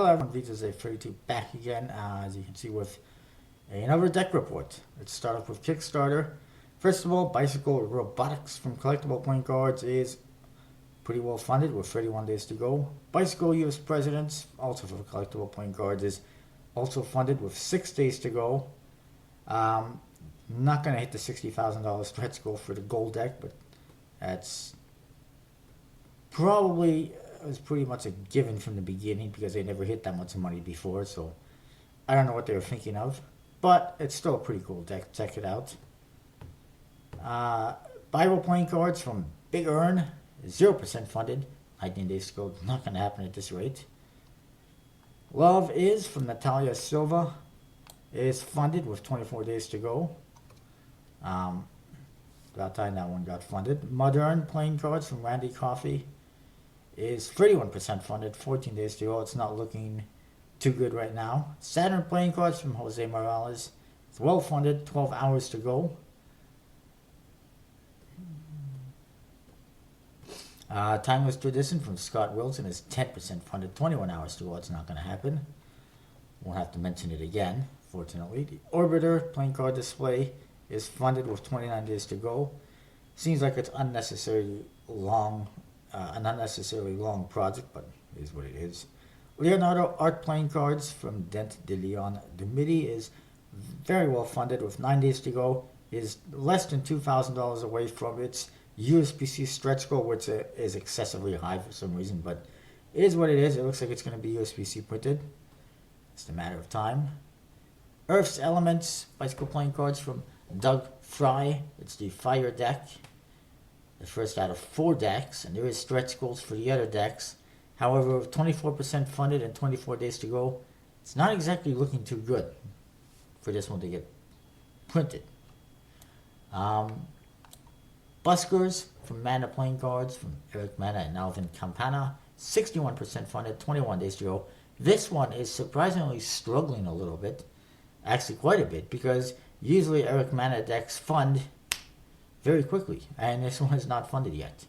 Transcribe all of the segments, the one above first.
Hello everyone, VJose32 back again, as you can see, with another deck report. Let's start off with Kickstarter. First of all, Bicycle Robotics from Collectible Playing Cards is pretty well funded with 31 days to go. Bicycle US Presidents, also for Collectible Playing Cards, is also funded with 6 days to go. Not going to hit the $60,000 stretch goal for the gold deck, but that's probably... It was pretty much a given from the beginning because they never hit that much money before, so I don't know what they were thinking of, but it's still a pretty cool deck. Check it out. Bible playing cards from Big Earn, 0% funded, 19 days to go. Not going to happen at this rate. Love Is from Natalia Silva is funded with 24 days to go. About time that one got funded. Modern playing cards from Randy Coffey is 31% funded, 14 days to go. It's not looking too good right now. Saturn playing cards from Jose Morales. It's well funded, 12 hours to go. Timeless Tradition from Scott Wilson is 10% funded, 21 hours to go. It's not going to happen. Won't have to mention it again, fortunately. The Orbiter playing card display is funded with 29 days to go. Seems like it's unnecessarily long. An unnecessarily long project, but it is what it is. Leonardo Art Playing Cards from Dent de Leon Dumidi is very well funded with 9 days to go. Is less than $2,000 away from its USPC stretch goal, which is excessively high for some reason, but it is what it is. It looks like it's going to be USPC printed. It's a matter of time. Earth's Elements Bicycle Playing Cards from Doug Fry. It's the Fire deck. The first out of 4 decks, and there is stretch goals for the other decks. However, with 24% funded and 24 days to go, it's not exactly looking too good for this one to get printed. Buskers from Mana Playing Cards from Eric Mana and Alvin Campana, 61% funded, 21 days to go. This one is surprisingly struggling a little bit, actually quite a bit, because usually Eric Mana decks fund very quickly, and this one is not funded yet.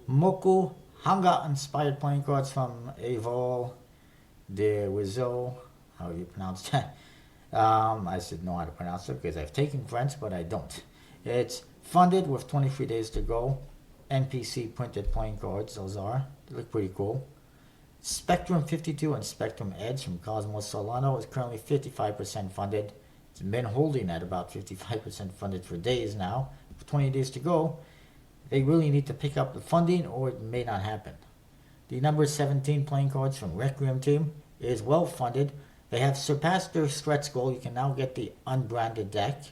Moku Hanga inspired playing cards from Evol de Wizo. How do you pronounce that? I should know how to pronounce it because I've taken French, but I don't. It's funded with 23 days to go. NPC printed playing cards, those are. They look pretty cool. Spectrum 52 and Spectrum Edge from Cosmos Solano is currently 55% funded. It's been holding at about 55% funded for days now. With 20 days to go, they really need to pick up the funding or it may not happen. The number 17 playing cards from Requiem Team is well funded. They have surpassed their stretch goal. You can now get the unbranded deck,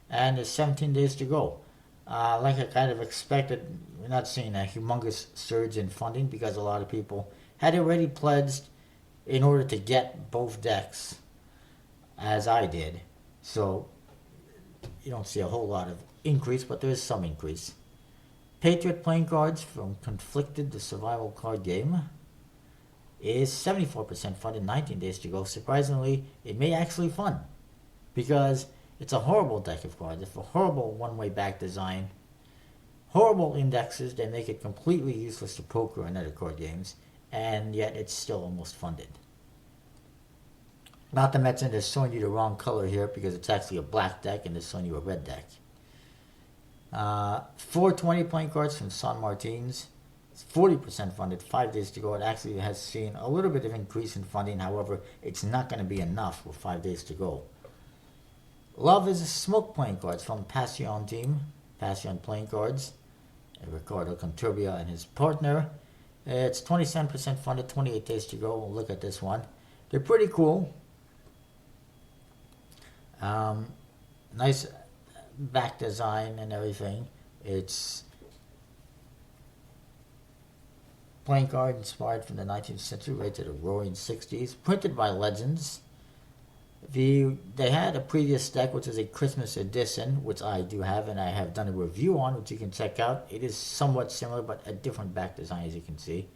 and there's 17 days to go. Like I kind of expected, we're not seeing a humongous surge in funding because a lot of people had already pledged in order to get both decks, as I did. So you don't see a whole lot of increase, but there is some increase. Patriot playing cards from Conflicted, the survival card game, is 74% funded, 19 days to go. Surprisingly, it may actually fund because it's a horrible deck of cards. It's a horrible one-way back design, horrible indexes that make it completely useless to poker and other card games, and yet it's still almost funded. Not to mention they're showing you the wrong color here because it's actually a black deck and they're showing you a red deck. 420 playing cards from San Martins. It's 40% funded, 5 days to go. It actually has seen a little bit of increase in funding. However, it's not going to be enough with 5 days to go. Love is a Smoke playing cards from Passion Team. Passion playing cards. Ricardo Conturbia and his partner. It's 27% funded, 28 days to go. We'll look at this one. They're pretty cool. Nice back design and everything. It's playing card inspired from the 19th century, right to the roaring 60s, printed by Legends. They had a previous deck which is a Christmas edition, which I do have and I have done a review on, which you can check out. It is somewhat similar but a different back design, as you can see.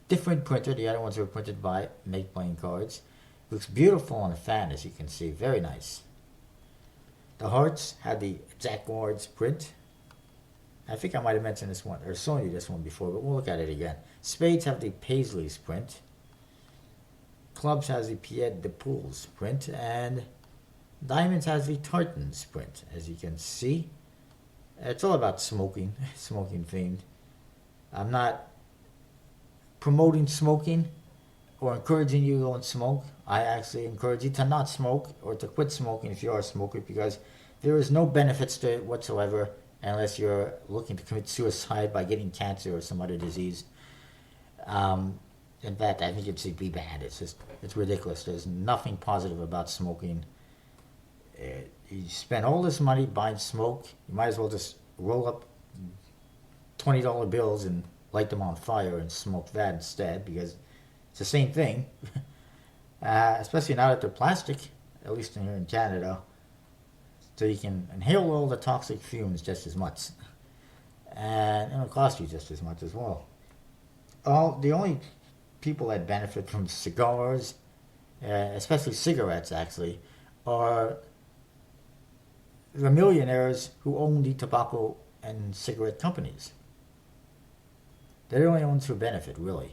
Different printer. The other ones were printed by Make Playing Cards. Looks beautiful on a fan, as you can see. Very nice. The Hearts had the Jack Ward's print. I think I might have mentioned this one, or shown you this one before, but we'll look at it again. Spades have the Paisley's print. Clubs has the Pierre de Pouls print, and Diamonds has the Tartans print. As you can see, it's all about smoking, smoking themed. I'm not promoting smoking or encouraging you to go and smoke. I actually encourage you to not smoke or to quit smoking if you are a smoker, because there is no benefits to it whatsoever unless you're looking to commit suicide by getting cancer or some other disease. In fact, I think it should be banned. It's ridiculous. There's nothing positive about smoking. You spend all this money buying smoke, you might as well just roll up $20 bills and light them on fire and smoke that instead, because it's the same thing. Especially now that they're plastic, at least here in Canada. So you can inhale all the toxic fumes just as much. And it'll cost you just as much as well. The only people that benefit from cigars, especially cigarettes actually, are the millionaires who own the tobacco and cigarette companies. They're the only ones who benefit, really.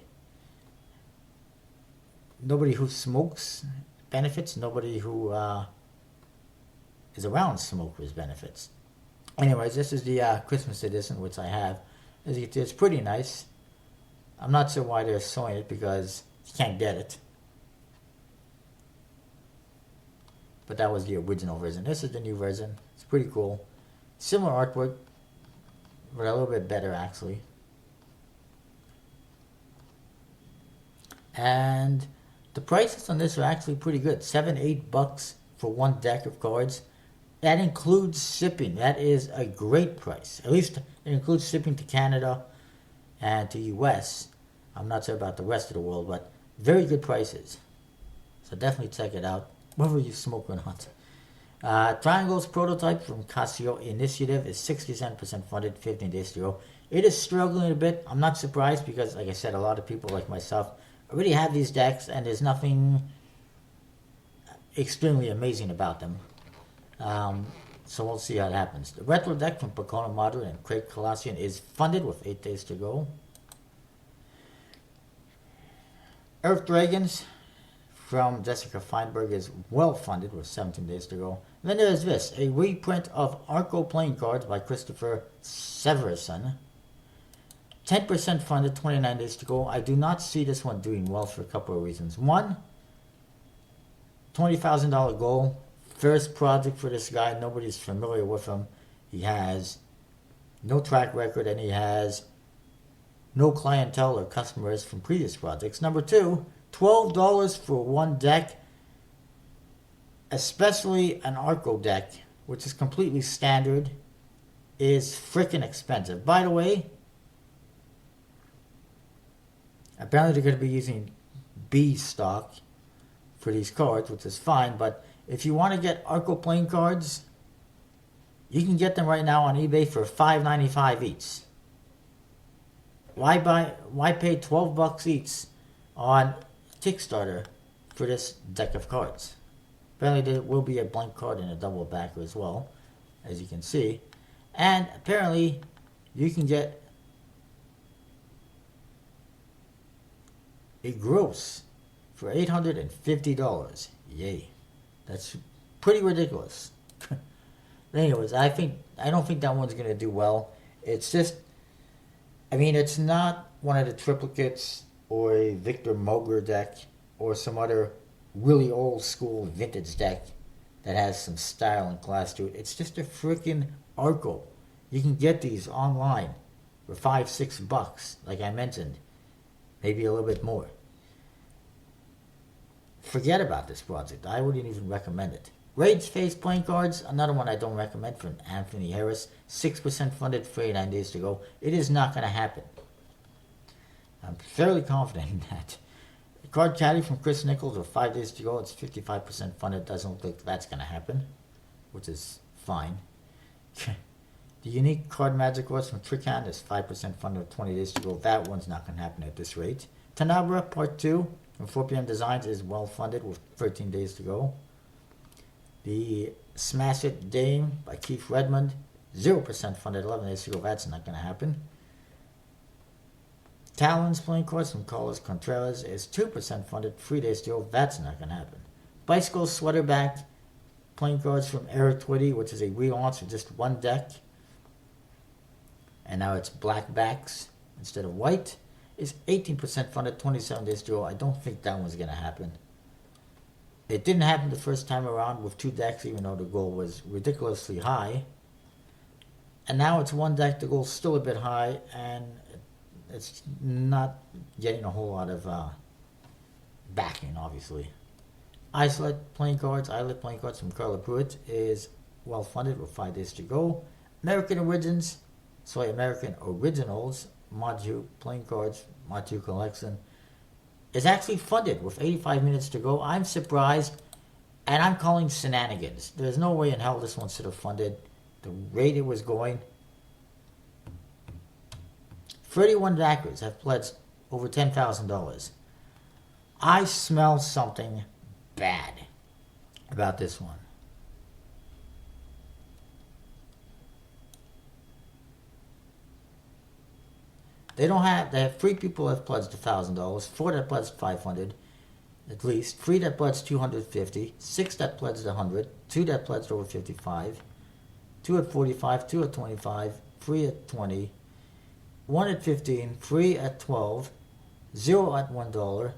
Nobody who smokes benefits. Nobody who is around smokers benefits. Anyways, this is the Christmas edition, which I have. As you can see, it's pretty nice. I'm not sure why they're sewing it, because you can't get it. But that was the original version. This is the new version. It's pretty cool. Similar artwork, but a little bit better actually. And the prices on this are actually pretty good. $7-8 for one deck of cards. That includes shipping. That is a great price. At least it includes shipping to Canada and to US. I'm not sure about the rest of the world, but very good prices. So definitely check it out, whether you smoke or not. Triangle's prototype from Casio Initiative is 67% funded, 15 days to go. It is struggling a bit. I'm not surprised, because, like I said, a lot of people like myself already have these decks, and there's nothing extremely amazing about them. So we'll see how it happens. The retro deck from Pacona Modern and Craig Colassian is funded with 8 days to go. Earth Dragons from Jessica Feinberg is well funded with 17 days to go. And then there's this, a reprint of Arco playing cards by Christopher Severson. 10% funded, 29 days to go. I do not see this one doing well for a couple of reasons. One, $20,000 goal. First project for this guy. Nobody's familiar with him. He has no track record, and he has no clientele or customers from previous projects. Number two, $12 for one deck, especially an Arco deck, which is completely standard, is freaking expensive. By the way, apparently they're going to be using B stock for these cards, which is fine, but if you want to get Arco playing cards, you can get them right now on eBay for $5.95 each. Why pay $12 each on Kickstarter for this deck of cards? Apparently there will be a blank card and a double backer as well, as you can see. And apparently you can get a gross for $850. Yay. That's pretty ridiculous. Anyways, I don't think that one's going to do well. It's just, it's not one of the triplicates or a Victor Moger deck or some other really old school vintage deck that has some style and class to it. It's just a freaking Arco. You can get these online for $5-6, like I mentioned. Maybe a little bit more. Forget about this project. I wouldn't even recommend it. Rage Face playing cards, another one I don't recommend, from Anthony Harris. 6% funded, 39 days to go. It is not going to happen. I'm fairly confident in that. Card Caddy from Chris Nichols with 5 days to go. It's 55% funded. Doesn't look like that's going to happen, which is fine. The Unique Card Magic Horse from Trickhand is 5% funded with 20 days to go. That one's not going to happen at this rate. Tanabra Part 2 from 4PM Designs is well funded with 13 days to go. The Smash It Dame by Keith Redmond, 0% funded, 11 days to go. That's not going to happen. Talon's playing cards from Carlos Contreras is 2% funded, 3 days deal. That's not going to happen. Bicycle Sweaterback playing cards from Eric Twitty, which is a relaunch of just one deck. And now it's black backs instead of white. Is 18% funded, 27 days deal. I don't think that one's going to happen. It didn't happen the first time around with 2 decks, even though the goal was ridiculously high. And now it's one deck, the goal's still a bit high, and it's not getting a whole lot of backing, obviously. Islet playing cards from Carla Pruitt is well funded with 5 days to go. American Originals, Maju playing cards, Maju collection, is actually funded with 85 minutes to go. I'm surprised, and I'm calling shenanigans. There's no way in hell this one should have funded the rate it was going. 31 backers have pledged over $10,000. I smell something bad about this one. They have 3 people that have pledged $1,000, 4 that pledged 500, at least, 3 that pledged 250, 6 that pledged 100, 2 that pledged over 55, 2 at 45, 2 at 25, 3 at 20, 1 at 15, 3 at 12, 0 at $1.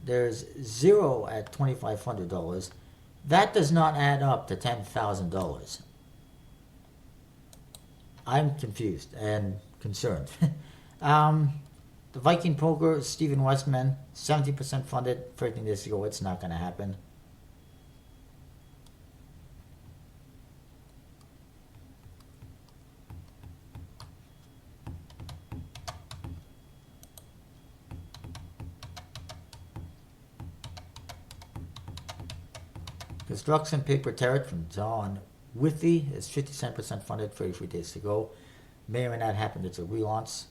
There's 0 at $2,500. That does not add up to $10,000. I'm confused and concerned. The Viking Poker, Stephen Westman, 70% funded, 13 days ago. It's not going to happen. Construction Paper Tarot from John Withy is 57% funded, 33 days to go. May or may not happen, it's a relaunch.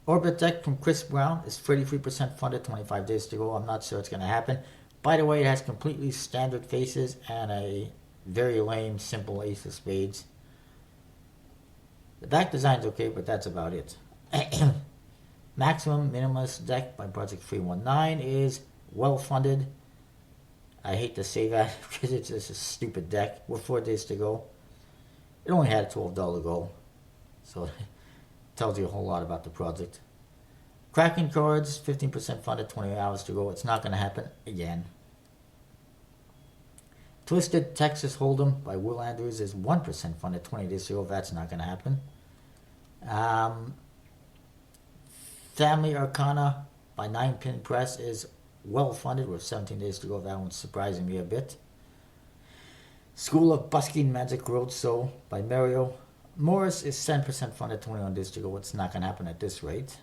Orbit Deck from Chris Brown is 33% funded, 25 days to go. I'm not sure it's going to happen. By the way, it has completely standard faces and a very lame, simple Ace of Spades. The back design's okay, but that's about it. Maximum Minimalist Deck by Project 319 is well funded. I hate to say that because it's just a stupid deck with 4 days to go. It only had a $12 goal, so it tells you a whole lot about the project. Kraken Cards, 15% funded, 20 hours to go. It's not going to happen again. Twisted Texas Hold'em by Will Andrews is 1% funded, 20 days to go. That's not going to happen. Family Arcana by 9-Pin Press is well funded with 17 days to go. That one's surprising me a bit. School of Busking Magic Roadshow by Mario Morris is 10% funded, 21 days to go. It's not going to happen at this rate.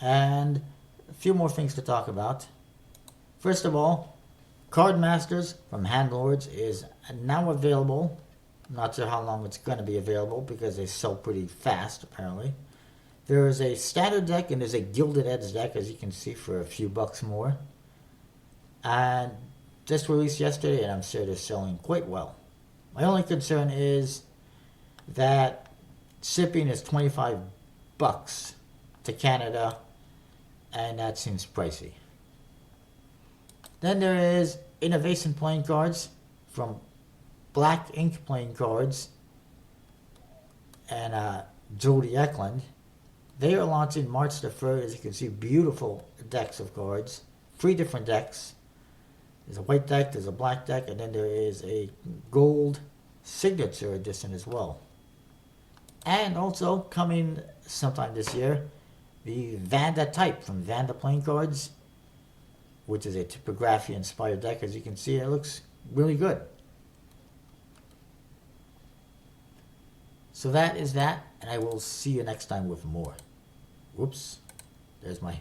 And a few more things to talk about. First of all, Card Masters from Handlords is now available. I'm not sure how long it's going to be available because they sell pretty fast, apparently. There is a standard deck and there's a Gilded Edge deck, as you can see, for a few bucks more. And just released yesterday, and I'm sure they're selling quite well. My only concern is that shipping is $25 to Canada, and that seems pricey. Then there is Innovation Playing Cards from Black Ink Playing Cards and Jody Eklund. They are launching March the 3rd. As you can see, beautiful decks of cards. 3 different decks. There's a white deck, there's a black deck, and then there is a gold signature edition as well. And also, coming sometime this year, the Vanda type from Vanda Playing Cards, which is a typography-inspired deck. As you can see, it looks really good. So that is that, and I will see you next time with more. Whoops, there's my